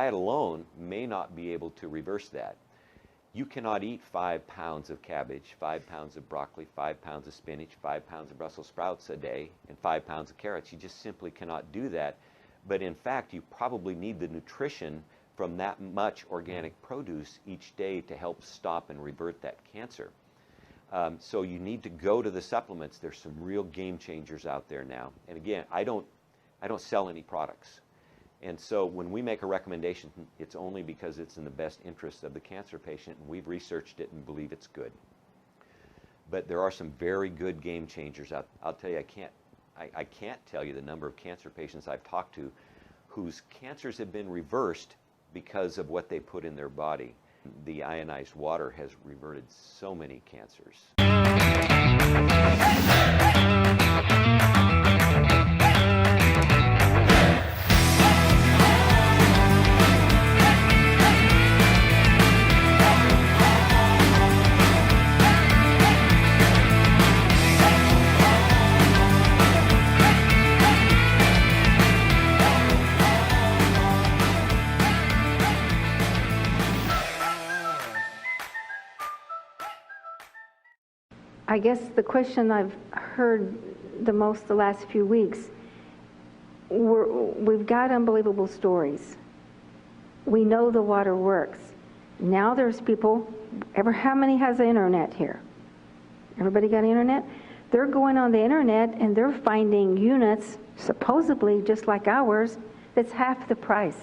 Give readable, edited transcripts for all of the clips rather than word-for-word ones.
diet alone may not be able to reverse that. You cannot eat 5 pounds of cabbage, 5 pounds of broccoli, 5 pounds of spinach, 5 pounds of Brussels sprouts a day, and 5 pounds of carrots. You just simply cannot do that. But in fact, you probably need the nutrition from that much organic produce each day to help stop and revert that cancer. So you need to go to the supplements. There's some real game changers out there now. And again, I don't sell any products. And so when we make a recommendation, it's only because it's in the best interest of the cancer patient, and we've researched it and believe it's good. But there are some very good game changers out. I'll tell you, I can't tell you the number of cancer patients I've talked to whose cancers have been reversed because of what they put in their body. The ionized water has reverted so many cancers. I guess the question I've heard the most the last few weeks, we've got unbelievable stories. We know the water works. Now there's people, how many has the internet here? Everybody got internet? They're going on the internet and they're finding units, supposedly just like ours, that's half the price.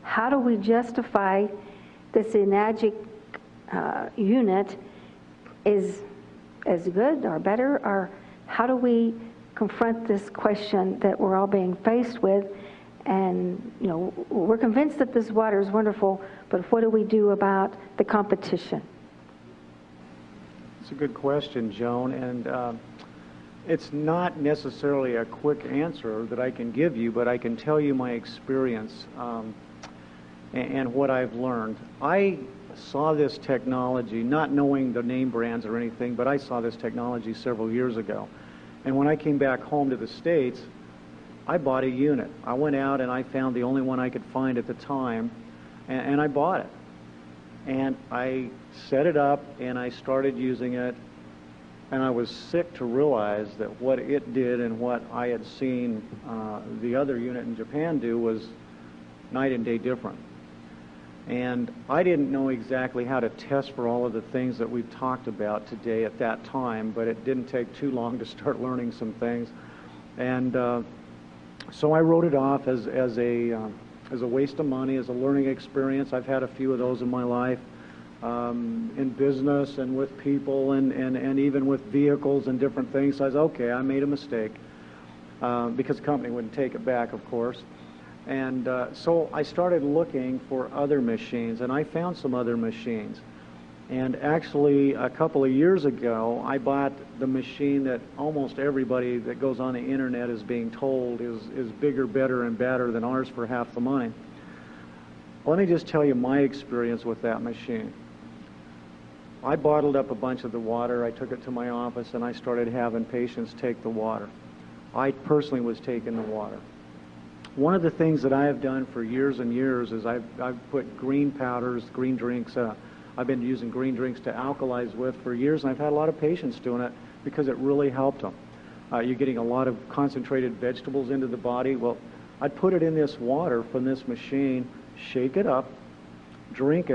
How do we justify this Enagic unit is as good or better, or how do we confront this question that we're all being faced with? And you know, we're convinced that this water is wonderful, but what do we do about the competition? It's a good question, Joan, and it's not necessarily a quick answer that I can give you, but I can tell you my experience and what I've learned. I saw this technology, not knowing the name brands or anything, but I saw this technology several years ago. And when I came back home to the States, I bought a unit. I went out and I found the only one I could find at the time, and I bought it. And I set it up and I started using it, and I was sick to realize that what it did and what I had seen the other unit in Japan do was night and day different. And I didn't know exactly how to test for all of the things that we've talked about today at that time, but it didn't take too long to start learning some things. And so I wrote it off as a waste of money, as a learning experience. I've had a few of those in my life, in business and with people and even with vehicles and different things. So I said, okay, I made a mistake, because the company wouldn't take it back, of course. And so I started looking for other machines, and I found some other machines. And actually, a couple of years ago, I bought the machine that almost everybody that goes on the internet is being told is bigger, better, and better than ours for half the money. Let me just tell you my experience with that machine. I bottled up a bunch of the water, I took it to my office, and I started having patients take the water. I personally was taking the water. One of the things that I have done for years and years is I've put green powders, green drinks, I've been using green drinks to alkalize with for years, and I've had a lot of patients doing it because it really helped them. You're getting a lot of concentrated vegetables into the body. Well, I'd put it in this water from this machine, shake it up, drink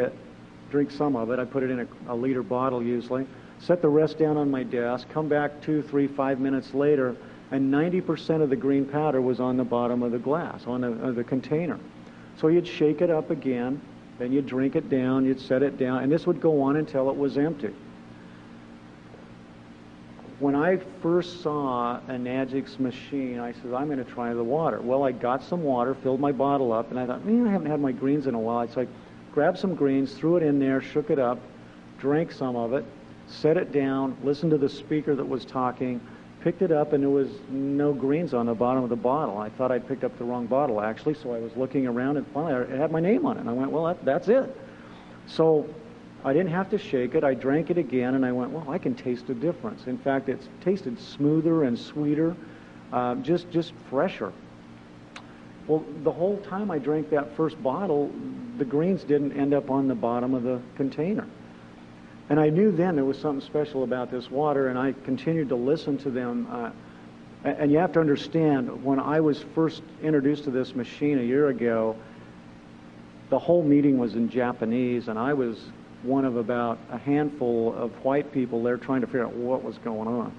some of it. I put it in a liter bottle usually, set the rest down on my desk, come back 2, 3, 5 minutes later, and 90% of the green powder was on the bottom of the glass, on the container. So you'd shake it up again, then you'd drink it down, you'd set it down, and this would go on until it was empty. When I first saw Enagic's machine, I said, I'm going to try the water. Well, I got some water, filled my bottle up, and I thought, I haven't had my greens in a while. So I grabbed some greens, threw it in there, shook it up, drank some of it, set it down, listened to the speaker that was talking, picked it up, and there was no greens on the bottom of the bottle. I thought I'd picked up the wrong bottle, actually, so I was looking around, and finally it had my name on it. And I went, well, that's it. So I didn't have to shake it. I drank it again, and I went, well, I can taste the difference. In fact, it's tasted smoother and sweeter, just fresher. Well, the whole time I drank that first bottle, the greens didn't end up on the bottom of the container. And I knew then there was something special about this water, and I continued to listen to them. And you have to understand, when I was first introduced to this machine a year ago, the whole meeting was in Japanese, and I was one of about a handful of white people there trying to figure out what was going on.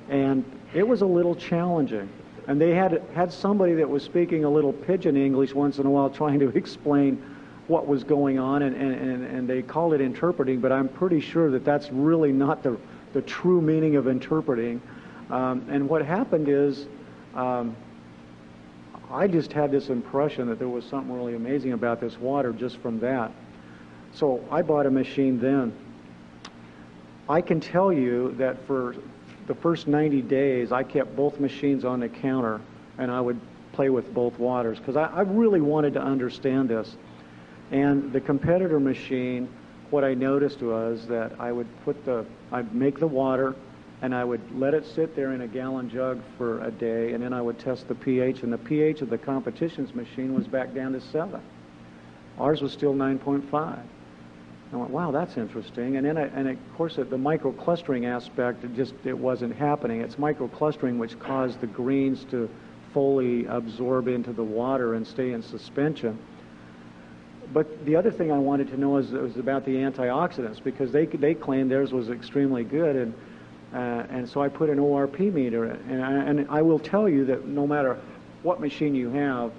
And it was a little challenging. And they had somebody that was speaking a little pidgin English once in a while trying to explain what was going on, and they called it interpreting, but I'm pretty sure that that's really not the true meaning of interpreting. And what happened is, I just had this impression that there was something really amazing about this water just from that. So I bought a machine then. I can tell you that for the first 90 days, I kept both machines on the counter, and I would play with both waters, because I really wanted to understand this. And the competitor machine, what I noticed was that I'd make the water, and I would let it sit there in a gallon jug for a day, and then I would test the pH, and the pH of the competition's machine was back down to 7. Ours was still 9.5. I went, wow, that's interesting. And then, of course, the microclustering aspect, it wasn't happening. It's microclustering which caused the greens to fully absorb into the water and stay in suspension. But the other thing I wanted to know was about the antioxidants, because they claimed theirs was extremely good, and so I put an ORP meter in. And I will tell you that no matter what machine you have,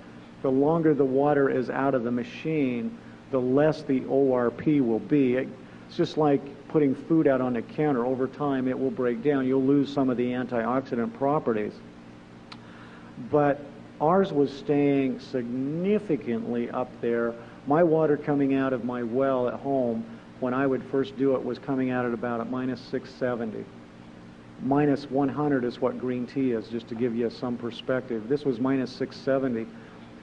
the longer the water is out of the machine, the less the ORP will be. It's just like putting food out on the counter. Over time, it will break down. You'll lose some of the antioxidant properties. But ours was staying significantly up there. My water coming out of my well at home, when I would first do it, was coming out at about a minus 670. Minus 100 is what green tea is, just to give you some perspective. This was minus 670.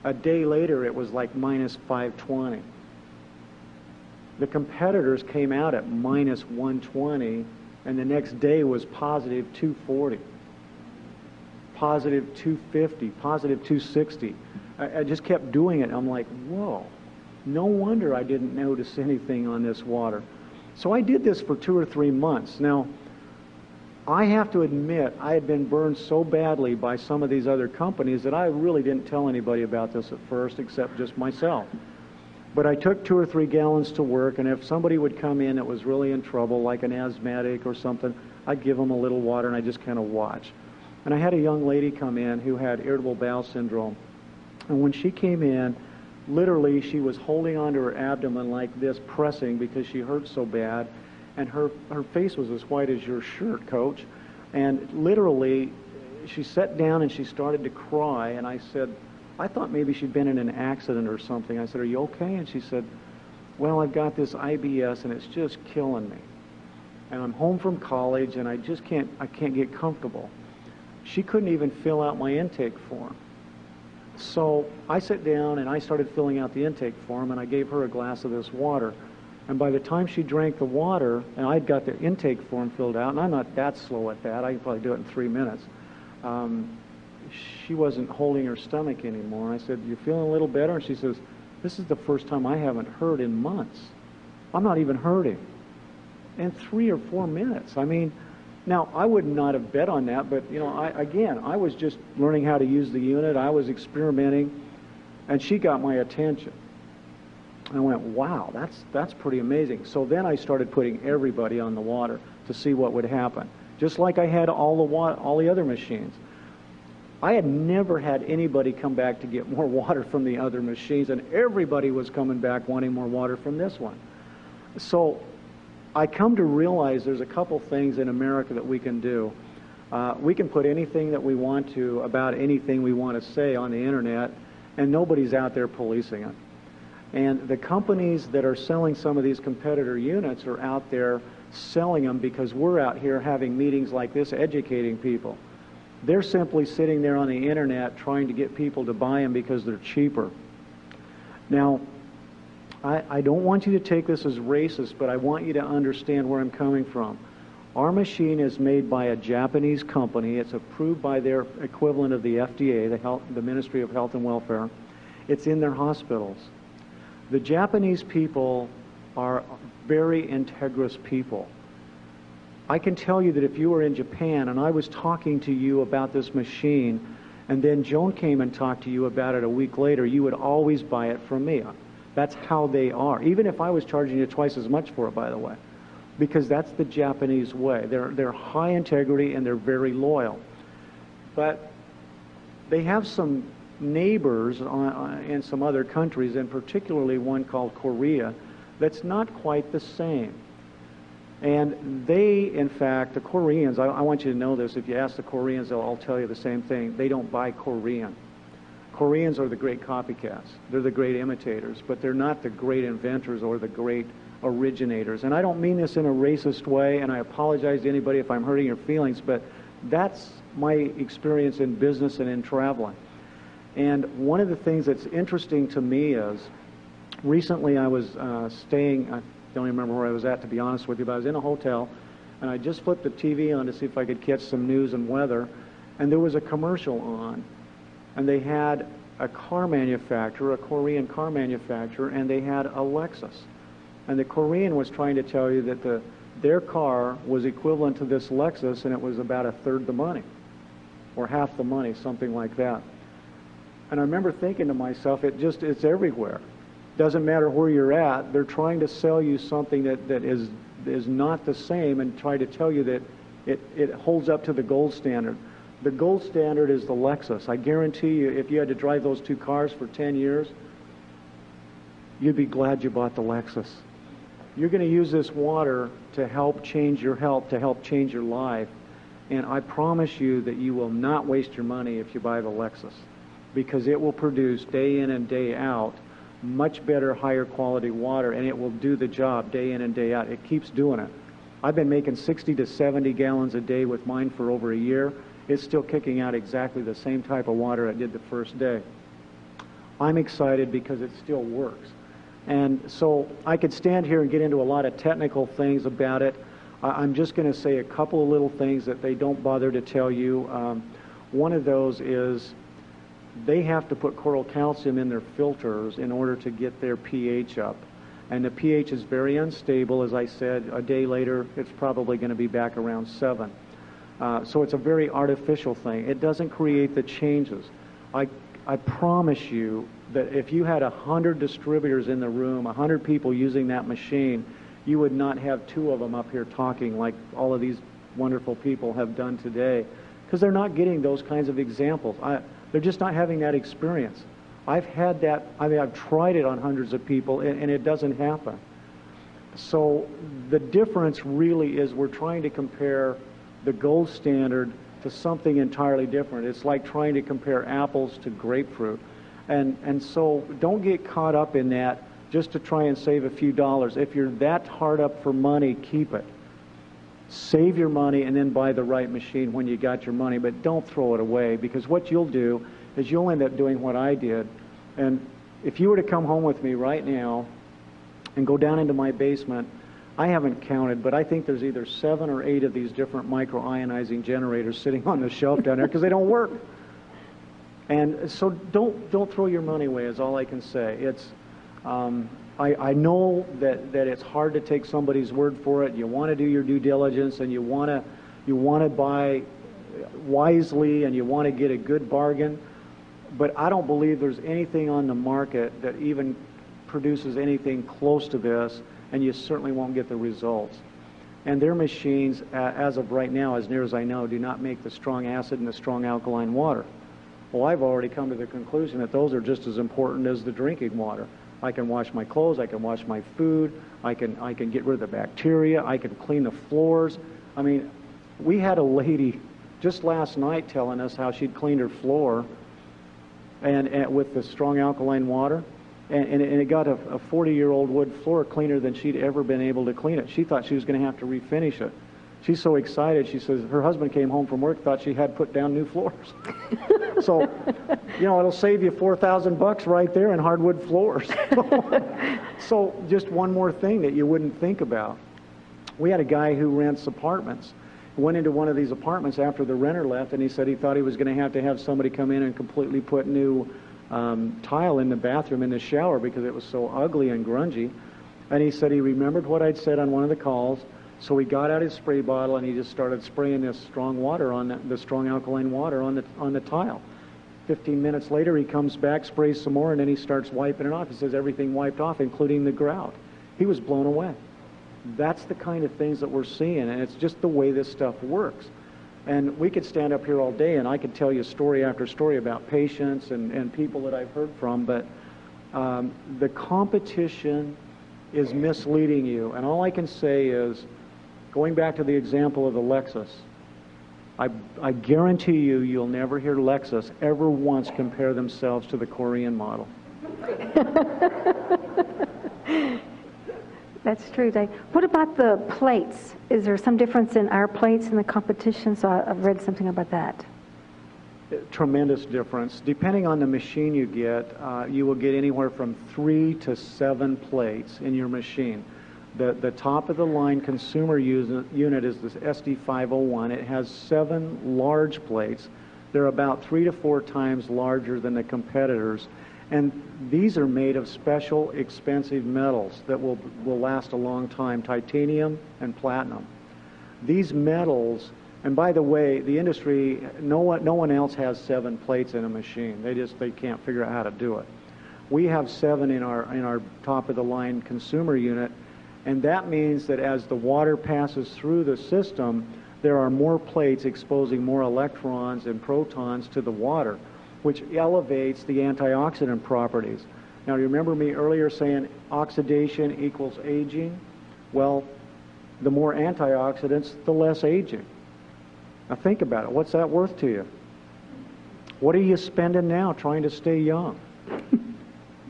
A day later, it was like minus 520. The competitors came out at minus 120, and the next day was positive 240, positive 250, positive 260. I just kept doing it. I'm like, whoa, no wonder I didn't notice anything on this water. So I did this for 2 or 3 months. Now, I have to admit, I had been burned so badly by some of these other companies that I really didn't tell anybody about this at first, except just myself. But I took 2 or 3 gallons to work, and if somebody would come in that was really in trouble, like an asthmatic or something, I'd give them a little water, and I just kind of watch. And I had a young lady come in who had irritable bowel syndrome. And when she came in, literally she was holding onto her abdomen like this, pressing because she hurt so bad. And her face was as white as your shirt, Coach. And literally, she sat down and she started to cry, and I said, I thought maybe she'd been in an accident or something. I said, are you okay? And she said, well, I've got this IBS and it's just killing me. And I'm home from college and I can't get comfortable. She couldn't even fill out my intake form. So I sat down and I started filling out the intake form, and I gave her a glass of this water. And by the time she drank the water, and I'd got the intake form filled out, and I'm not that slow at that, I could probably do it in 3 minutes, she wasn't holding her stomach anymore. I said, you feeling a little better? And she says, this is the first time I haven't hurt in months. I'm not even hurting. In 3 or 4 minutes. I mean, now, I would not have bet on that, but, you know, I was just learning how to use the unit. I was experimenting, and she got my attention. I went, wow, that's pretty amazing. So then I started putting everybody on the water to see what would happen, just like I had all the other machines. I had never had anybody come back to get more water from the other machines, and everybody was coming back wanting more water from this one. So I come to realize there's a couple things in America that we can do. We can put anything that we want to about anything we want to say on the internet, and nobody's out there policing it. And the companies that are selling some of these competitor units are out there selling them because we're out here having meetings like this, educating people. They're simply sitting there on the internet trying to get people to buy them because they're cheaper. Now, I don't want you to take this as racist, but I want you to understand where I'm coming from. Our machine is made by a Japanese company. It's approved by their equivalent of the FDA, the Ministry of Health and Welfare. It's in their hospitals. The Japanese people are very integrous people. I can tell you that if you were in Japan and I was talking to you about this machine, and then Joan came and talked to you about it a week later, you would always buy it from me. That's how they are. Even if I was charging you twice as much for it, by the way, because that's the Japanese way. They're high integrity and they're very loyal. But they have some neighbors in some other countries, and particularly one called Korea, that's not quite the same. And they, in fact, the Koreans, I want you to know this, if you ask the Koreans, they'll all tell you the same thing. They don't buy Korean. Koreans are the great copycats. They're the great imitators, but they're not the great inventors or the great originators. And I don't mean this in a racist way, and I apologize to anybody if I'm hurting your feelings, but that's my experience in business and in traveling. And one of the things that's interesting to me is, recently I was staying, I don't even remember where I was at, to be honest with you, but I was in a hotel, and I just flipped the TV on to see if I could catch some news and weather, and there was a commercial on, and they had a car manufacturer, a Korean car manufacturer, and they had a Lexus. And the Korean was trying to tell you that their car was equivalent to this Lexus, and it was about a third the money, or half the money, something like that. And I remember thinking to myself, it's everywhere. Doesn't matter where you're at, they're trying to sell you something that is not the same and try to tell you that it holds up to the gold standard. The gold standard is the Lexus. I guarantee you, if you had to drive those two cars for 10 years, you'd be glad you bought the Lexus. You're going to use this water to help change your health, to help change your life. And I promise you that you will not waste your money if you buy the Lexus, because it will produce day in and day out much better, higher quality water, and it will do the job day in and day out. It keeps doing it. I've been making 60 to 70 gallons a day with mine for over a year. It's still kicking out exactly the same type of water I did the first day. I'm excited because it still works. And so I could stand here and get into a lot of technical things about it. I'm just going to say a couple of little things that they don't bother to tell you. One of those is they have to put coral calcium in their filters in order to get their pH up. And the pH is very unstable. As I said, a day later, it's probably going to be back around 7. So it's a very artificial thing. It doesn't create the changes. I promise you that if you had 100 distributors in the room, 100 people using that machine, you would not have 2 of them up here talking like all of these wonderful people have done today, because they're not getting those kinds of examples. They're just not having that experience. I've had that, I've tried it on hundreds of people, and it doesn't happen. So the difference really is we're trying to compare the gold standard to something entirely different. It's like trying to compare apples to grapefruit. And so don't get caught up in that just to try and save a few dollars. If you're that hard up for money, keep it. Save your money and then buy the right machine when you got your money, but don't throw it away, because what you'll do is you'll end up doing what I did. And if you were to come home with me right now and go down into my basement, I haven't counted, but I think there's either 7 or 8 of these different micro-ionizing generators sitting on the shelf down there because they don't work. And so don't throw your money away is all I can say. It's I know that it's hard to take somebody's word for it. You want to do your due diligence, and you want to buy wisely, and you want to get a good bargain. But I don't believe there's anything on the market that even produces anything close to this, and you certainly won't get the results. And their machines, as of right now, as near as I know, do not make the strong acid and the strong alkaline water. Well, I've already come to the conclusion that those are just as important as the drinking water. I can wash my clothes, I can wash my food, I can get rid of the bacteria, I can clean the floors. I mean, we had a lady just last night telling us how she'd cleaned her floor and with the strong alkaline water, and it got a 40-year-old wood floor cleaner than she'd ever been able to clean it. She thought she was going to have to refinish it. She's so excited. She says her husband came home from work, thought she had put down new floors. So, you know, it'll save you $4,000 right there in hardwood floors. So just one more thing that you wouldn't think about. We had a guy who rents apartments. Went into one of these apartments after the renter left, and he said he thought he was going to have somebody come in and completely put new tile in the bathroom in the shower because it was so ugly and grungy. And he said he remembered what I'd said on one of the calls, so he got out his spray bottle and he just started spraying this strong water on the strong alkaline water on the tile. 15 minutes later, he comes back, sprays some more, and then he starts wiping it off. He says everything wiped off, including the grout. He was blown away. That's the kind of things that we're seeing, and it's just the way this stuff works. And we could stand up here all day, and I could tell you story after story about patients and people that I've heard from, but the competition is misleading you. And all I can say is, going back to the example of the Lexus, I guarantee you'll never hear Lexus ever once compare themselves to the Korean model. That's true, Dave. What about the plates? Is there some difference in our plates and the competition? So I've read something about that. Tremendous difference. Depending on the machine you get, you will get anywhere from 3 to 7 plates in your machine. The top of the line consumer unit is this SD501. It has 7 large plates. They're about 3 to 4 times larger than the competitors. And these are made of special expensive metals that will last a long time, titanium and platinum. These metals, and by the way, the industry, no one else has 7 plates in a machine. They can't figure out how to do it. We have 7 in our top of the line consumer unit, and that means that as the water passes through the system, there are more plates exposing more electrons and protons to the water, which elevates the antioxidant properties. Now, remember me earlier saying oxidation equals aging? Well, the more antioxidants, the less aging. Now think about it. What's that worth to you? What are you spending now trying to stay young?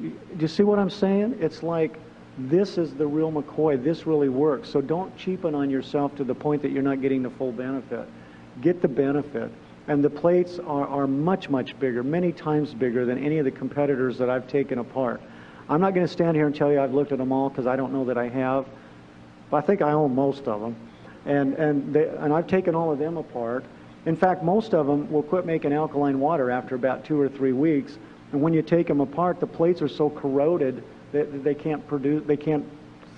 Do you see what I'm saying? It's like, this is the real McCoy. This really works. So don't cheapen on yourself to the point that you're not getting the full benefit. Get the benefit. And the plates are much, much bigger, many times bigger than any of the competitors that I've taken apart. I'm not going to stand here and tell you I've looked at them all because I don't know that I have. But I think I own most of them. And I've taken all of them apart. In fact, most of them will quit making alkaline water after about 2 or 3 weeks. And when you take them apart, the plates are so corroded that they can't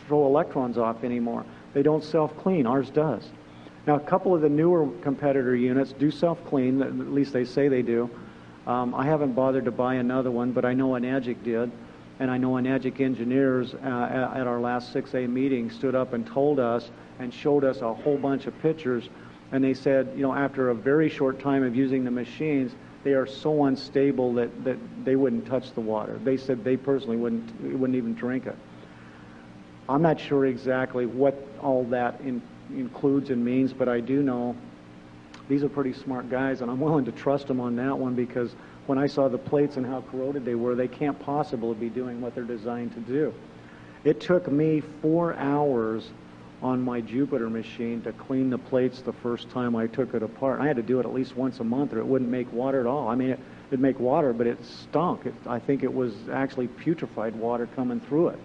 throw electrons off anymore. They don't self-clean. Ours does. Now, a couple of the newer competitor units do self-clean, at least they say they do. I haven't bothered to buy another one, but I know Enagic did. And I know Enagic engineers at our last 6A meeting stood up and told us and showed us a whole bunch of pictures. And they said, you know, after a very short time of using the machines, they are so unstable that they wouldn't touch the water. They said they personally wouldn't even drink it. I'm not sure exactly what all that includes and means, but I do know these are pretty smart guys, and I'm willing to trust them on that one, because when I saw the plates and how corroded they were, they can't possibly be doing what they're designed to do. It took me 4 hours on my Jupiter machine to clean the plates the first time I took it apart. I had to do it at least once a month or it wouldn't make water at all. I mean, it'd make water, but it stunk. I think it was actually putrefied water coming through it.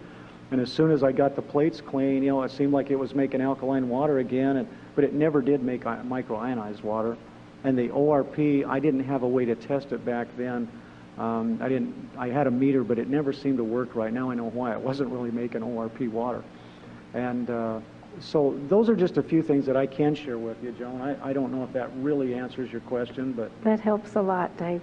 And as soon as I got the plates clean, you know, it seemed like it was making alkaline water again, but it never did make microionized water. And the ORP, I didn't have a way to test it back then. I had a meter, but it never seemed to work right. Now I know why. It wasn't really making ORP water. And so those are just a few things that I can share with you, Joan. I don't know if that really answers your question, but... That helps a lot, Dave.